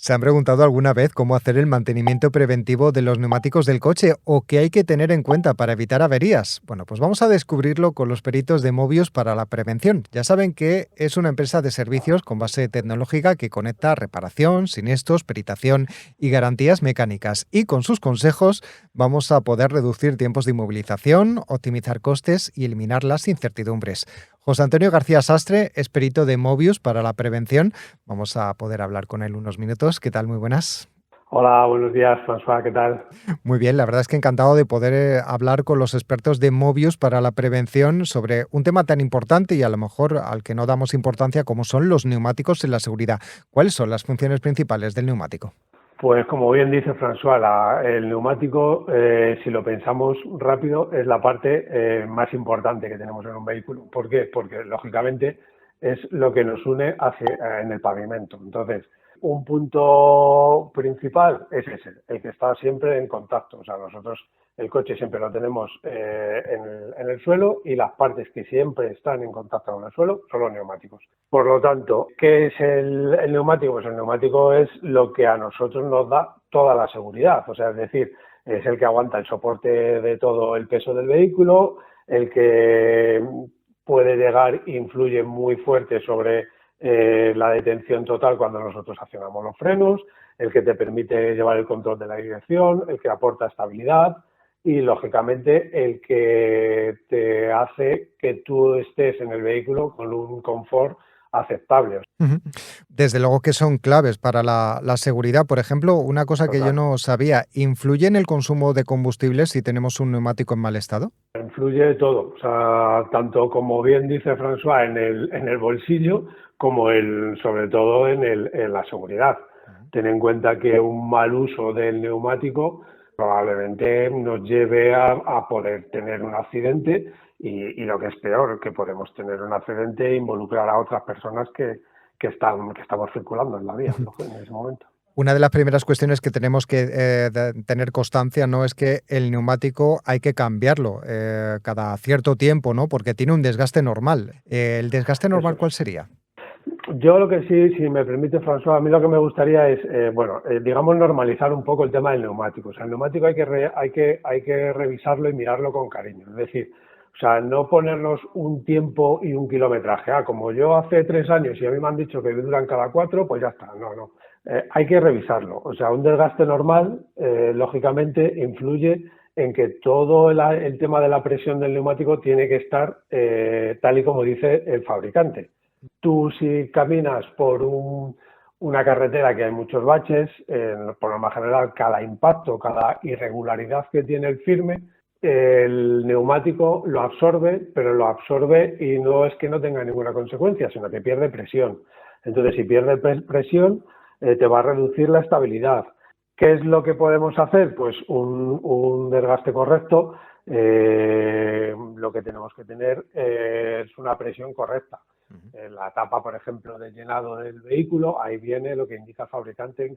¿Se han preguntado alguna vez cómo hacer el mantenimiento preventivo de los neumáticos del coche o qué hay que tener en cuenta para evitar averías? Bueno, pues vamos a descubrirlo con los peritos de Mobius para la prevención. Ya saben que es una empresa de servicios con base tecnológica que conecta reparación, siniestros, peritación y garantías mecánicas. Y con sus consejos vamos a poder reducir tiempos de inmovilización, optimizar costes y eliminar las incertidumbres. José Antonio García Sastre es perito de Mobius para la prevención. Vamos a poder hablar con él unos minutos. ¿Qué tal? Muy buenas. Hola, buenos días, François, ¿qué tal? Muy bien, la verdad es que encantado de poder hablar con los expertos de Mobius para la prevención sobre un tema tan importante y a lo mejor al que no damos importancia como son los neumáticos en la seguridad. ¿Cuáles son las funciones principales del neumático? Pues como bien dice François, el neumático, si lo pensamos rápido, es la parte más importante que tenemos en un vehículo. ¿Por qué? Porque lógicamente es lo que nos une en el pavimento. Entonces, un punto principal es ese, el que está siempre en contacto. O sea, nosotros el coche siempre lo tenemos en el suelo y las partes que siempre están en contacto con el suelo son los neumáticos. Por lo tanto, ¿qué es el neumático? Pues el neumático es lo que a nosotros nos da toda la seguridad. O sea, es decir, es el que aguanta el soporte de todo el peso del vehículo, el que puede llegar, influye muy fuerte sobre la detención total cuando nosotros accionamos los frenos, el que te permite llevar el control de la dirección, el que aporta estabilidad y, lógicamente, el que te hace que tú estés en el vehículo con un confort aceptable. Ujú. Desde luego que son claves para la seguridad. Por ejemplo, una cosa que yo Total. no sabía, ¿influye en el consumo de combustible si tenemos un neumático en mal estado? Influye todo, o sea, tanto como bien dice François en el bolsillo, como sobre todo en la seguridad. Ujú. Ten en cuenta que un mal uso del neumático probablemente nos lleve a poder tener un accidente y lo que es peor, que podemos tener un accidente e involucrar a otras personas que estamos circulando en la vía, ¿no? En ese momento. Una de las primeras cuestiones que tenemos que tener constancia, ¿no? Es que el neumático hay que cambiarlo cada cierto tiempo, ¿no? Porque tiene un desgaste normal. ¿El desgaste normal Eso cuál es. sería? Yo lo que sí, si me permite, François, a mí lo que me gustaría es, digamos, normalizar un poco el tema del neumático. O sea, el neumático hay que revisarlo y mirarlo con cariño. Es decir, o sea, no ponernos un tiempo y un kilometraje. Ah, como yo hace 3 años y a mí me han dicho que duran cada 4, pues ya está. No, no. Hay que revisarlo. O sea, un desgaste normal, lógicamente, influye en que todo el tema de la presión del neumático tiene que estar tal y como dice el fabricante. Tú si caminas por una carretera que hay muchos baches, por lo más general cada impacto, cada irregularidad que tiene el firme, el neumático lo absorbe, pero lo absorbe y no es que no tenga ninguna consecuencia, sino que pierde presión. Entonces, si pierde presión, te va a reducir la estabilidad. ¿Qué es lo que podemos hacer? Pues un desgaste correcto. Lo que tenemos que tener es una presión correcta. Ujú. En la tapa, por ejemplo, de llenado del vehículo, ahí viene lo que indica el fabricante en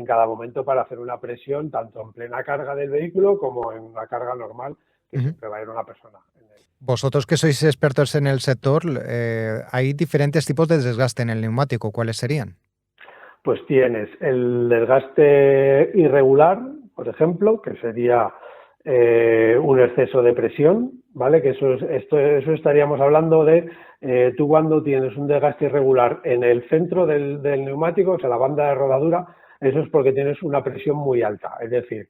cada momento para hacer una presión tanto en plena carga del vehículo como en una carga normal que Ujú. siempre va a ir una persona en él. Vosotros que sois expertos en el sector, hay diferentes tipos de desgaste en el neumático. ¿Cuáles serían? Pues tienes el desgaste irregular, por ejemplo, que sería un exceso de presión, ¿vale? Que eso estaríamos hablando de tú cuando tienes un desgaste irregular en el centro del neumático, o sea, la banda de rodadura, eso es porque tienes una presión muy alta. Es decir,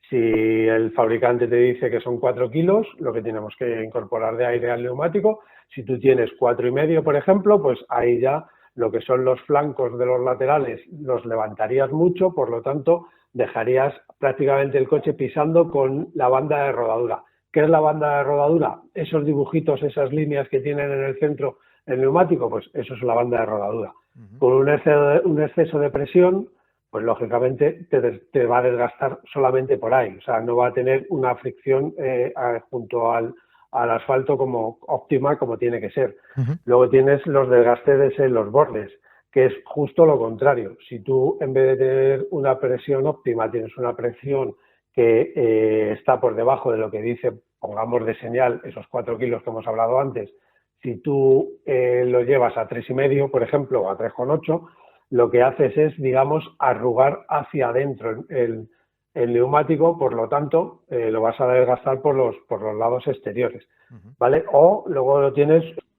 si el fabricante te dice que son 4 kilos, lo que tenemos que incorporar de aire al neumático, si tú tienes 4,5, por ejemplo, pues ahí ya lo que son los flancos de los laterales los levantarías mucho, por lo tanto dejarías prácticamente el coche pisando con la banda de rodadura. ¿Qué es la banda de rodadura? Esos dibujitos, esas líneas que tienen en el centro el neumático, pues eso es la banda de rodadura. Ujú. Con un exceso de presión, pues lógicamente te va a desgastar solamente por ahí, o sea, no va a tener una fricción junto al asfalto como óptima como tiene que ser. Ujú. Luego tienes los desgastes en los bordes, que es justo lo contrario. Si tú en vez de tener una presión óptima tienes una presión que está por debajo de lo que dice, pongamos de señal, esos 4 kilos que hemos hablado antes, si tú lo llevas a 3,5, por ejemplo, o a 3,8, lo que haces es, digamos, arrugar hacia adentro el neumático, por lo tanto, lo vas a desgastar por los lados exteriores, ¿vale? O luego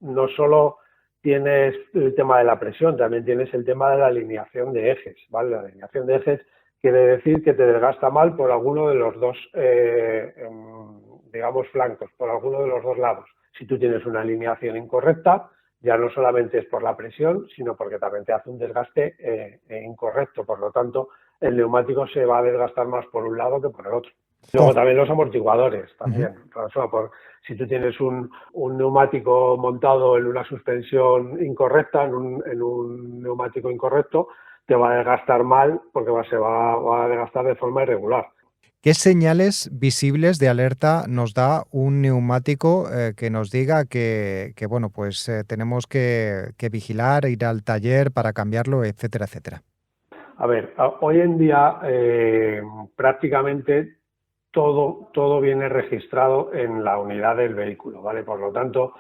no solo tienes el tema de la presión, también tienes el tema de la alineación de ejes, ¿vale? La alineación de ejes quiere decir que te desgasta mal por alguno de los dos, digamos, flancos, por alguno de los dos lados. Si tú tienes una alineación incorrecta, ya no solamente es por la presión, sino porque también te hace un desgaste incorrecto. Por lo tanto, el neumático se va a desgastar más por un lado que por el otro. Luego también los amortiguadores, también. Si tú tienes un neumático montado en una suspensión incorrecta, en un neumático incorrecto, te va a desgastar mal porque se va a desgastar de forma irregular. ¿Qué señales visibles de alerta nos da un neumático que nos diga que bueno, pues tenemos que vigilar, ir al taller para cambiarlo, etcétera, etcétera? A ver, hoy en día prácticamente todo viene registrado en la unidad del vehículo, ¿vale? Por lo tanto,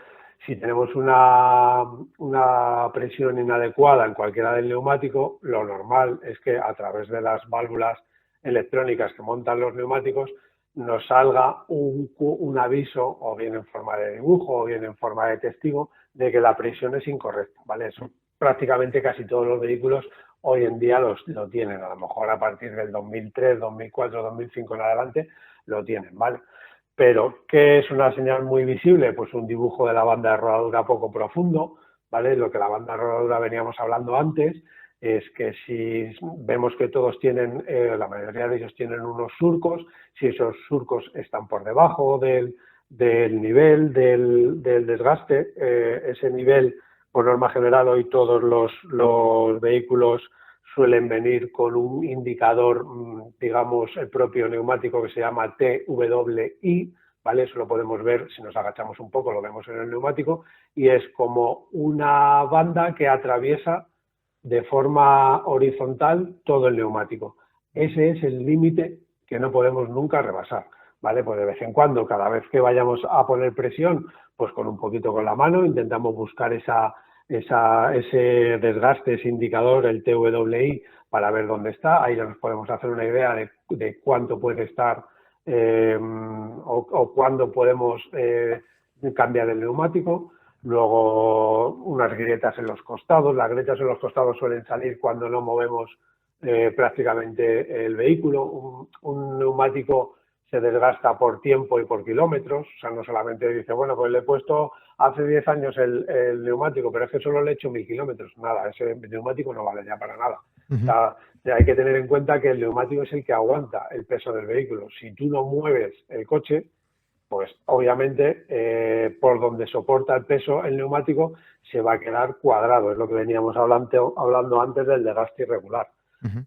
si tenemos una presión inadecuada en cualquiera del neumático, lo normal es que a través de las válvulas electrónicas que montan los neumáticos nos salga un aviso, o bien en forma de dibujo o bien en forma de testigo, de que la presión es incorrecta, ¿vale? Eso prácticamente casi todos los vehículos hoy en día lo tienen, a lo mejor a partir del 2003, 2004, 2005 en adelante lo tienen, ¿vale? Pero, ¿qué es una señal muy visible? Pues un dibujo de la banda de rodadura poco profundo, ¿vale? Lo que la banda de rodadura veníamos hablando antes es que si vemos que todos tienen, la mayoría de ellos tienen unos surcos, si esos surcos están por debajo del nivel del desgaste, ese nivel, por norma general, hoy todos los vehículos suelen venir con un indicador, digamos, el propio neumático que se llama TWI, ¿vale? Eso lo podemos ver si nos agachamos un poco, lo vemos en el neumático, y es como una banda que atraviesa de forma horizontal todo el neumático. Ese es el límite que no podemos nunca rebasar, ¿vale? Pues de vez en cuando, cada vez que vayamos a poner presión, pues con un poquito con la mano, intentamos buscar ese desgaste, ese indicador, el TWI, para ver dónde está. Ahí ya nos podemos hacer una idea de cuánto puede estar o cuándo podemos cambiar el neumático. Luego, unas grietas en los costados. Las grietas en los costados suelen salir cuando no movemos prácticamente el vehículo. Un neumático se desgasta por tiempo y por kilómetros, o sea, no solamente dice, bueno, pues le he puesto hace 10 años el neumático, pero es que solo le he hecho 1000 kilómetros, nada, ese neumático no vale ya para nada. O sea, hay que tener en cuenta que el neumático es el que aguanta el peso del vehículo. Si tú no mueves el coche, pues obviamente por donde soporta el peso el neumático se va a quedar cuadrado, es lo que veníamos hablando antes del desgaste irregular,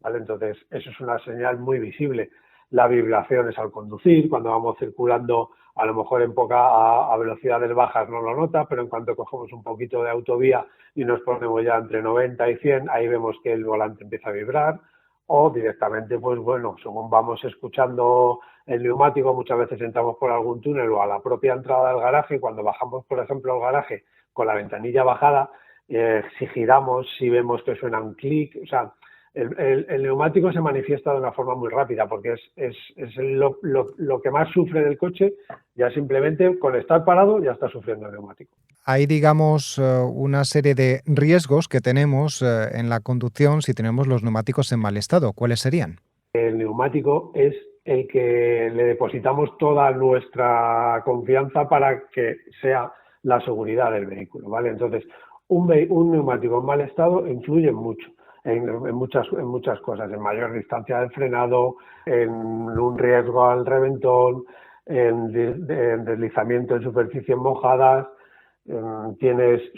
¿vale? Entonces, eso es una señal muy visible. La vibración es al conducir, cuando vamos circulando a lo mejor a velocidades bajas no lo nota, pero en cuanto cogemos un poquito de autovía y nos ponemos ya entre 90 y 100, ahí vemos que el volante empieza a vibrar, o directamente, pues bueno, según vamos escuchando el neumático, muchas veces entramos por algún túnel o a la propia entrada del garaje, cuando bajamos, por ejemplo, al garaje con la ventanilla bajada, si giramos, si vemos que suena un clic, o sea, el neumático se manifiesta de una forma muy rápida porque es lo que más sufre del coche, ya simplemente con estar parado ya está sufriendo el neumático. Hay, digamos, una serie de riesgos que tenemos en la conducción si tenemos los neumáticos en mal estado. ¿Cuáles serían? El neumático es el que le depositamos toda nuestra confianza para que sea la seguridad del vehículo, ¿vale? Entonces, un neumático en mal estado influye mucho. En muchas cosas, en mayor distancia de frenado, en un riesgo al reventón, en deslizamiento en superficies mojadas,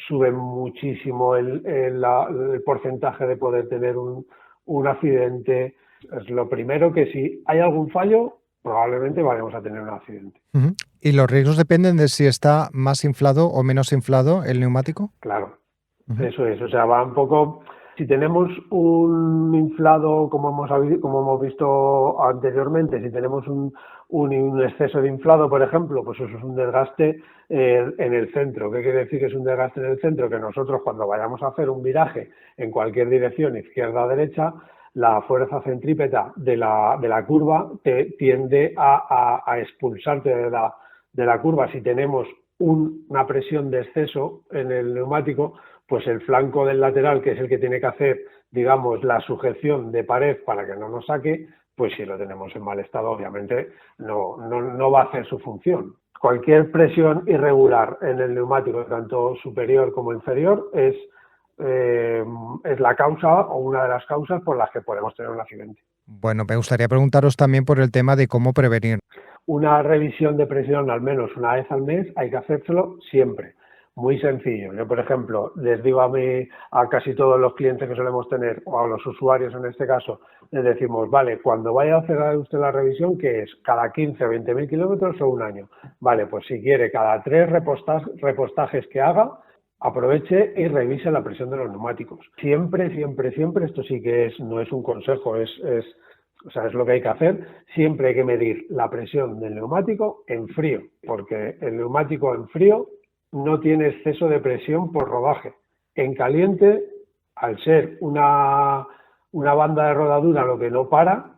sube muchísimo el porcentaje de poder tener un accidente. Es lo primero que si hay algún fallo, probablemente vayamos a tener un accidente. ¿Y los riesgos dependen de si está más inflado o menos inflado el neumático? Claro, eso es, o sea, va un poco... Si tenemos un inflado, como hemos visto anteriormente, si tenemos un exceso de inflado, por ejemplo, pues eso es un desgaste en el centro. ¿Qué quiere decir que es un desgaste en el centro? Que nosotros cuando vayamos a hacer un viraje en cualquier dirección, izquierda o derecha, la fuerza centrípeta de la curva tiende a expulsarte de la curva. Si tenemos una presión de exceso en el neumático, pues el flanco del lateral, que es el que tiene que hacer, digamos, la sujeción de pared para que no nos saque, pues si lo tenemos en mal estado, obviamente no va a hacer su función. Cualquier presión irregular en el neumático, tanto superior como inferior, es la causa o una de las causas por las que podemos tener un accidente. Bueno, me gustaría preguntaros también por el tema de cómo prevenir. Una revisión de presión al menos una vez al mes hay que hacérselo siempre. Muy sencillo. Yo, por ejemplo, les digo a casi todos los clientes que solemos tener, o a los usuarios en este caso, les decimos, vale, cuando vaya a hacer usted la revisión, ¿qué es? ¿Cada 15 o 20.000 kilómetros o un año? Vale, pues si quiere, cada 3 repostajes que haga, aproveche y revise la presión de los neumáticos. Siempre, siempre, siempre, esto sí que no es un consejo, o sea, es lo que hay que hacer. Siempre hay que medir la presión del neumático en frío, porque el neumático en frío no tiene exceso de presión por rodaje. En caliente, al ser una banda de rodadura lo que no para,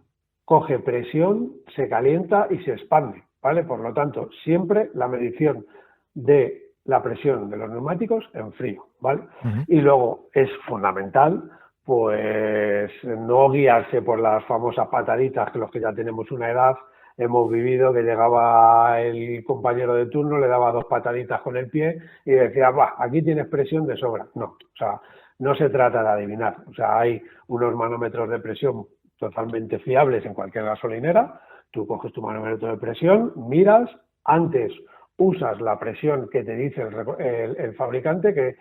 coge presión, se calienta y se expande, ¿vale? Por lo tanto, siempre la medición de la presión de los neumáticos en frío, ¿vale? Y luego es fundamental pues no guiarse por las famosas pataditas que los que ya tenemos una edad hemos vivido, que llegaba el compañero de turno, le daba 2 pataditas con el pie y decía, va, aquí tienes presión de sobra. No, o sea, no se trata de adivinar. O sea, hay unos manómetros de presión totalmente fiables en cualquier gasolinera. Tú coges tu manómetro de presión, miras, antes usas la presión que te dice el fabricante, que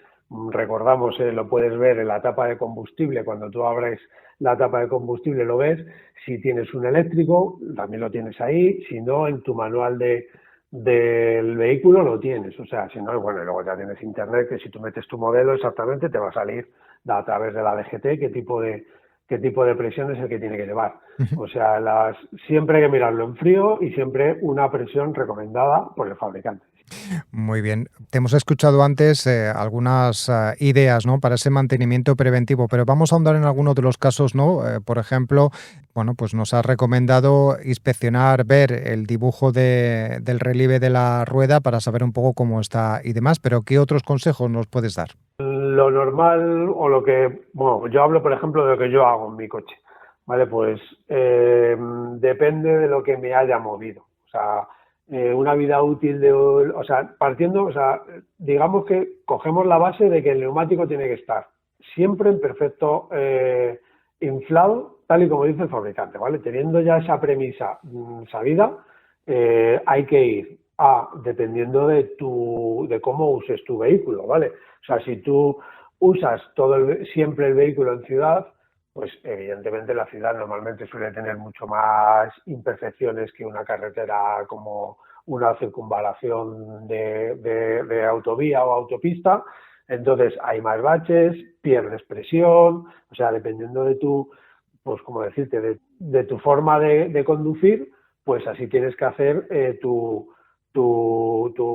recordamos, lo puedes ver en la tapa de combustible. Cuando tú abres la tapa de combustible lo ves. Si tienes un eléctrico, también lo tienes ahí. Si no, en tu manual del vehículo lo tienes. O sea, si no, bueno, y luego ya tienes internet, que si tú metes tu modelo exactamente te va a salir a través de la DGT qué tipo de presión es el que tiene que llevar. O sea, siempre hay que mirarlo en frío y siempre una presión recomendada por el fabricante. Muy bien. Te hemos escuchado antes algunas ideas, ¿no?, para ese mantenimiento preventivo, pero vamos a ahondar en algunos de los casos, ¿no? Por ejemplo, bueno, pues nos has recomendado inspeccionar, ver el dibujo del relieve de la rueda para saber un poco cómo está y demás, pero ¿qué otros consejos nos puedes dar? Lo normal o bueno, yo hablo, por ejemplo, de lo que yo hago en mi coche, ¿vale? Pues depende de lo que me haya movido. O sea, una vida útil o sea, digamos que cogemos la base de que el neumático tiene que estar siempre en perfecto inflado, tal y como dice el fabricante, ¿vale? Teniendo ya esa premisa sabida, hay que ir dependiendo de cómo uses tu vehículo, ¿vale? O sea, si tú usas siempre el vehículo en ciudad, pues evidentemente la ciudad normalmente suele tener mucho más imperfecciones que una carretera como una circunvalación de autovía o autopista. Entonces hay más baches, pierdes presión, o sea, dependiendo de pues como decirte, de tu forma de conducir, pues así tienes que hacer tu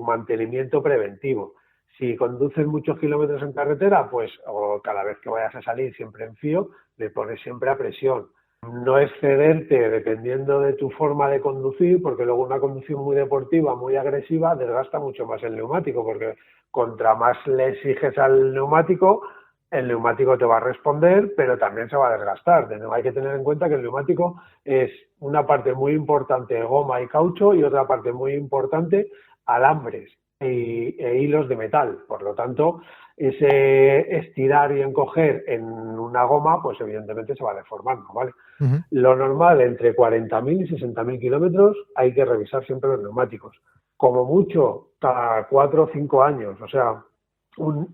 mantenimiento preventivo. Si conduces muchos kilómetros en carretera, pues o cada vez que vayas a salir siempre en frío, le pones siempre a presión. No excederte dependiendo de tu forma de conducir, porque luego una conducción muy deportiva, muy agresiva, desgasta mucho más el neumático, porque contra más le exiges al neumático, el neumático te va a responder, pero también se va a desgastar. Hay que tener en cuenta que el neumático es una parte muy importante goma y caucho y otra parte muy importante alambres e hilos de metal. Por lo tanto, ese estirar y encoger en una goma, pues evidentemente se va deformando, ¿vale? Lo normal, entre 40.000 y 60.000 kilómetros, hay que revisar siempre los neumáticos. Como mucho, cada 4 o 5 años. O sea,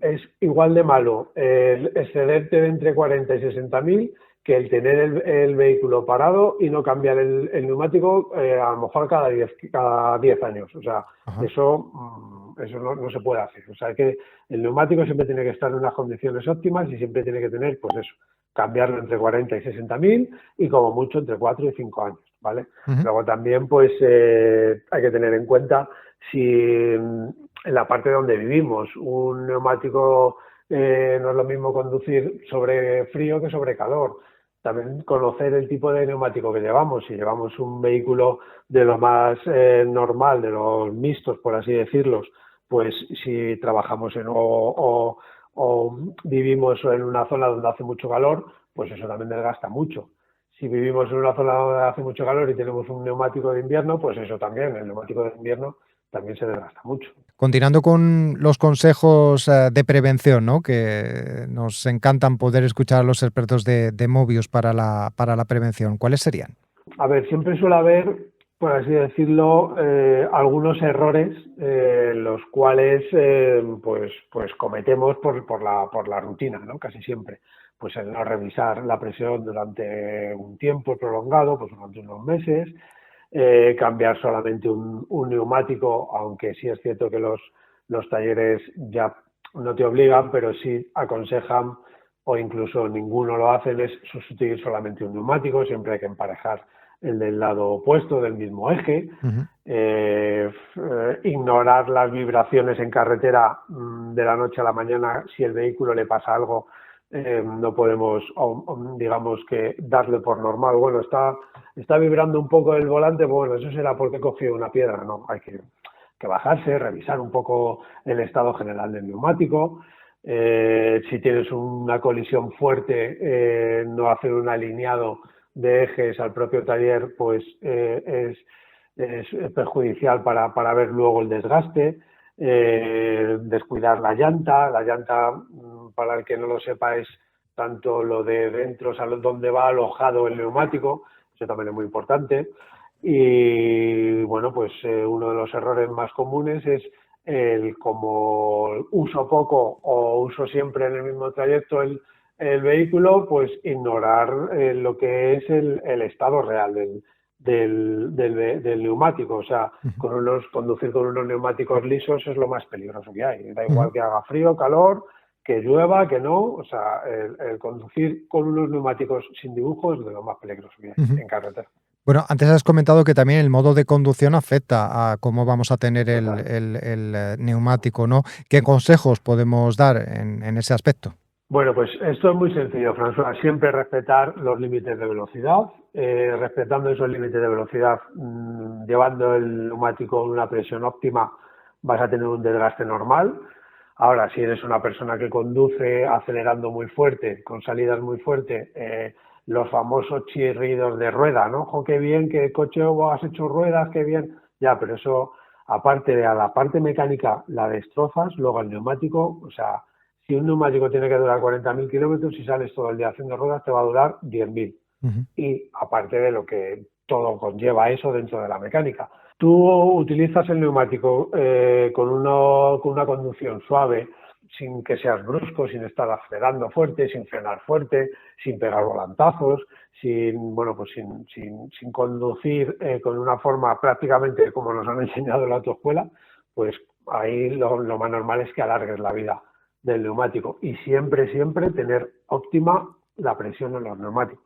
es igual de malo el excedente de entre 40 y 60.000 que el tener el vehículo parado y no cambiar el neumático a lo mejor cada 10 años. O sea, eso eso no se puede hacer. O sea, que el neumático siempre tiene que estar en unas condiciones óptimas y siempre tiene que tener, pues eso, cambiarlo entre 40 y 60.000 y como mucho entre 4 y 5 años, ¿vale? Luego también, pues, hay que tener en cuenta si en la parte donde vivimos un neumático no es lo mismo conducir sobre frío que sobre calor. También conocer el tipo de neumático que llevamos. Si llevamos un vehículo de lo más normal, de los mixtos, por así decirlos, pues si trabajamos o vivimos en una zona donde hace mucho calor, pues eso también desgasta mucho. Si vivimos en una zona donde hace mucho calor y tenemos un neumático de invierno, pues eso también, el neumático de invierno también se desgasta mucho. Continuando con los consejos de prevención, ¿no?, que nos encantan poder escuchar a los expertos de Mobius para la prevención, ¿cuáles serían? A ver, siempre suele haber, por así decirlo, algunos errores los cuales pues cometemos por la rutina, ¿no? Casi siempre. Pues el no revisar la presión durante un tiempo prolongado, pues durante unos meses, cambiar solamente un neumático, aunque sí es cierto que los talleres ya no te obligan, pero sí aconsejan, o incluso ninguno lo hacen, es sustituir solamente un neumático. Siempre hay que emparejar el del lado opuesto del mismo eje, ignorar las vibraciones en carretera de la noche a la mañana. Si el vehículo le pasa algo, no podemos, digamos, que darle por normal. Bueno, está vibrando un poco el volante, bueno, eso será porque he cogido una piedra. No, hay que bajarse, revisar un poco el estado general del neumático. Si tienes una colisión fuerte, no hacer un alineado de ejes al propio taller, pues es perjudicial para ver luego el desgaste. Descuidar la llanta, para el que no lo sepa, es tanto lo de dentro, o sea, donde va alojado el neumático, eso también es muy importante. Y bueno, pues uno de los errores más comunes es como uso poco o uso siempre en el mismo trayecto el vehículo, pues ignorar lo que es el estado real del neumático. O sea, conducir con unos neumáticos lisos es lo más peligroso que hay. Da igual que haga frío, calor, que llueva, que no. O sea, el conducir con unos neumáticos sin dibujos es de lo más peligroso que hay en carretera. Bueno, antes has comentado que también el modo de conducción afecta a cómo vamos a tener el neumático, ¿no? ¿Qué consejos podemos dar en ese aspecto? Bueno, pues esto es muy sencillo, François. Siempre respetar los límites de velocidad. Respetando esos límites de velocidad, llevando el neumático en una presión óptima, vas a tener un desgaste normal. Ahora, si eres una persona que conduce acelerando muy fuerte, con salidas muy fuertes, los famosos chirridos de rueda, ¿no? ¡Jo, qué bien, qué coche has hecho ruedas, qué bien! Ya, pero eso, aparte de a la parte mecánica, la destrozas. Luego el neumático, o sea, si un neumático tiene que durar 40.000 kilómetros, si sales todo el día haciendo ruedas, te va a durar 10.000. Y aparte de lo que todo conlleva eso dentro de la mecánica. Tú utilizas el neumático con una conducción suave, sin que seas brusco, sin estar acelerando fuerte, sin frenar fuerte, sin pegar volantazos, sin conducir con una forma prácticamente como nos han enseñado en la autoescuela, pues ahí lo más normal es que alargues la vida del neumático. Y siempre tener óptima la presión en los neumáticos.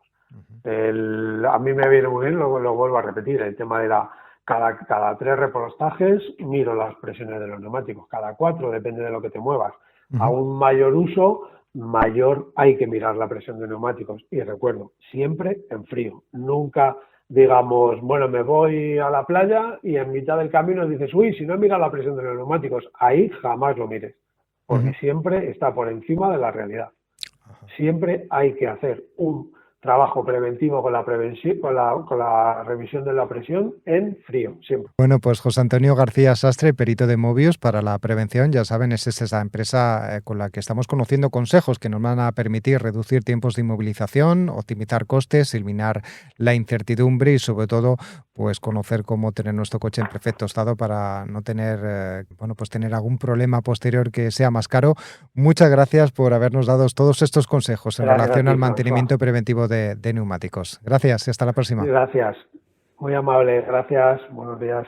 A mí me viene muy bien, lo vuelvo a repetir, el tema de cada 3 repostajes miro las presiones de los neumáticos, cada 4, depende de lo que te muevas. A un mayor uso, mayor hay que mirar la presión de neumáticos. Y recuerdo, siempre en frío. Nunca digamos, bueno, me voy a la playa y en mitad del camino dices, uy, si no he mirado la presión de los neumáticos, ahí jamás lo mires, porque siempre está por encima de la realidad. Siempre hay que hacer un trabajo preventivo con la prevención, con la revisión de la presión en frío, siempre. Bueno, pues José Antonio García Sastre, perito de Mobius para la prevención, ya saben, es esa empresa con la que estamos conociendo consejos que nos van a permitir reducir tiempos de inmovilización, optimizar costes, eliminar la incertidumbre y sobre todo, pues conocer cómo tener nuestro coche en perfecto estado para no tener, tener algún problema posterior que sea más caro. Muchas gracias por habernos dado todos estos consejos en relación al mantenimiento preventivo de neumáticos. Gracias y hasta la próxima. Gracias. Muy amable. Gracias. Buenos días.